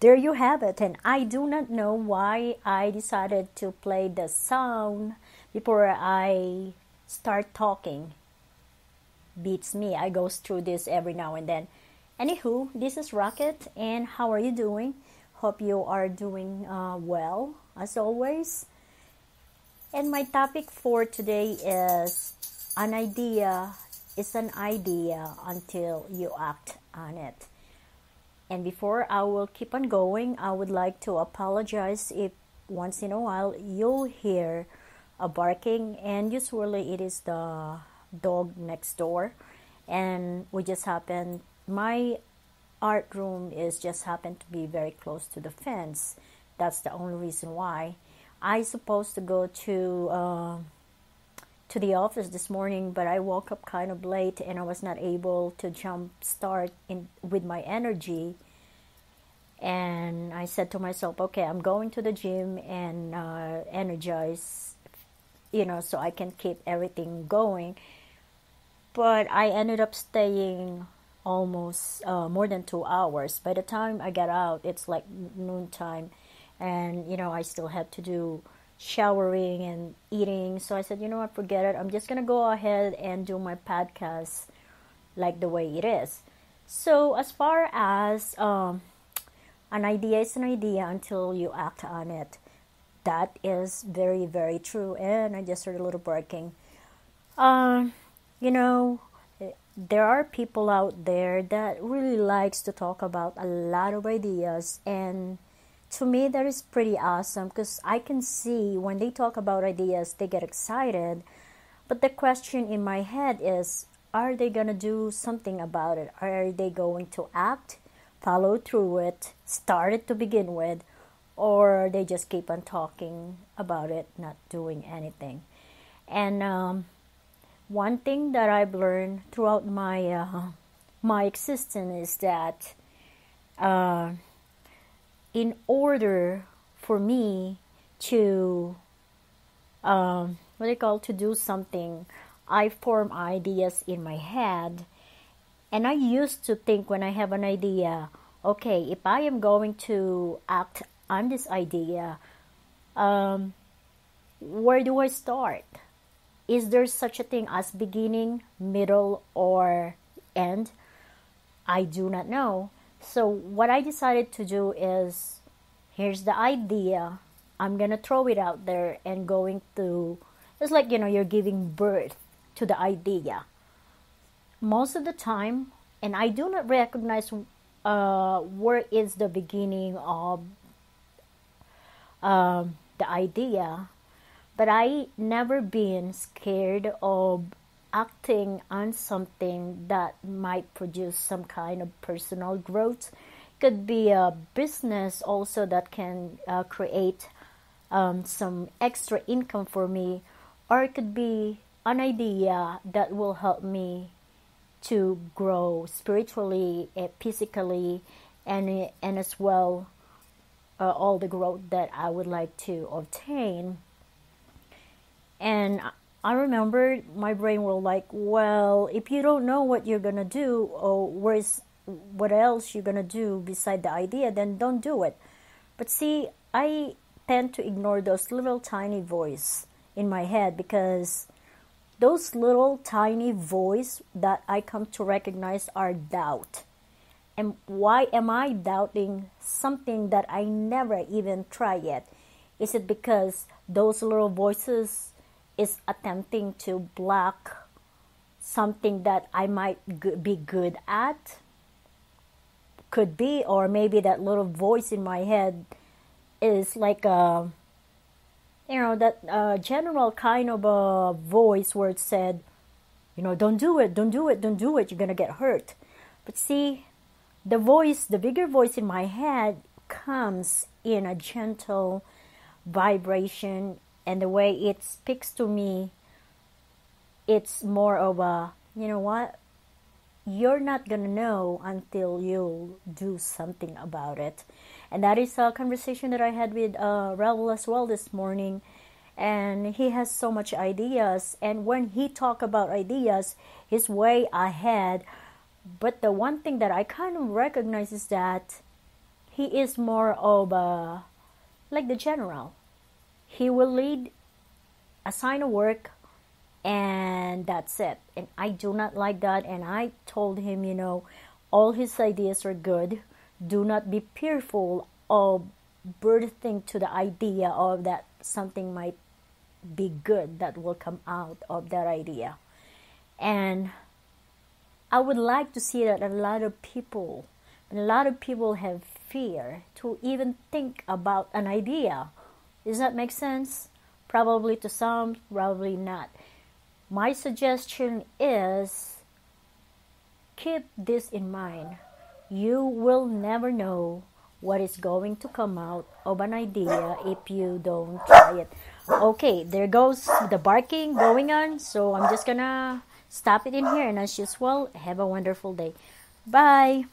there you have it. And I do not know why I decided to play the sound before I start talking. Beats me. I go through this every now and then. Anywho, this is Rocket, and how are you doing? Hope you are doing well, as always. And my topic for today is an idea is an idea until you act on it. And before I will keep on going, I would like to apologize if once in a while you'll hear a barking, and usually it is the dog next door. And we just happened, my art room is just happened to be very close to the fence. That's the only reason why. I supposed to go to the office this morning, but I woke up kind of late and I was not able to jump start in with my energy. And I said to myself, okay, I'm going to the gym and energize, so I can keep everything going. But I ended up staying almost more than 2 hours. By the time I got out, it's like noontime, and I still had to do showering and eating. So I said, you know what, forget it. I'm just gonna go ahead and do my podcast like the way it is. So as far as an idea is an idea until you act on it. That is very, very true. And I just heard a little barking. Uh, you know, there are people out there that really likes to talk about a lot of ideas, and to me that is pretty awesome because I can see when they talk about ideas they get excited, but the question in my head is, are they going to do something about it? Are they going to act, follow through it, start it to begin with, or they just keep on talking about it, not doing anything? And one thing that I've learned throughout my existence is that in order for me to to do something, I form ideas in my head, and I used to think when I have an idea, okay, if I am going to act on this idea, where do I start? Is there such a thing as beginning, middle, or end? I do not know. So what I decided to do is, here's the idea. I'm going to throw it out there and going to, it's like, you're giving birth to the idea. Most of the time, and I do not recognize where is the beginning of the idea, but I never been scared of acting on something that might produce some kind of personal growth. Could be a business also that can create some extra income for me, or it could be an idea that will help me to grow spiritually, physically, and as well all the growth that I would like to obtain. And I remember my brain was like, well, if you don't know what you're going to do, or what else you're going to do beside the idea, then don't do it. But see, I tend to ignore those little tiny voice in my head, because those little tiny voice that I come to recognize are doubt. And why am I doubting something that I never even tried yet? Is it because those little voices is attempting to block something that I might be good at? Could be. Or maybe that little voice in my head is like that general kind of a voice where it said, don't do it, don't do it, don't do it, you're gonna get hurt. But see, the bigger voice in my head comes in a gentle vibration, and the way it speaks to me, it's more of a, you know what, you're not gonna know until you do something about it. And that is a conversation that I had with Raul as well this morning. And he has so much ideas, and when he talk about ideas, he's way ahead. But the one thing that I kind of recognize is that He is more of a, like the general. He will lead, assign a work, and that's it. And I do not like that. And I told him, all his ideas are good. Do not be fearful of birthing to the idea of that something might be good that will come out of that idea. And I would like to see that a lot of people have fear to even think about an idea. Does that make sense? Probably to some, probably not. My suggestion is keep this in mind. You will never know what is going to come out of an idea if you don't try it. Okay, there goes the barking going on, so I'm just gonna stop it in here, and as usual, have a wonderful day. Bye.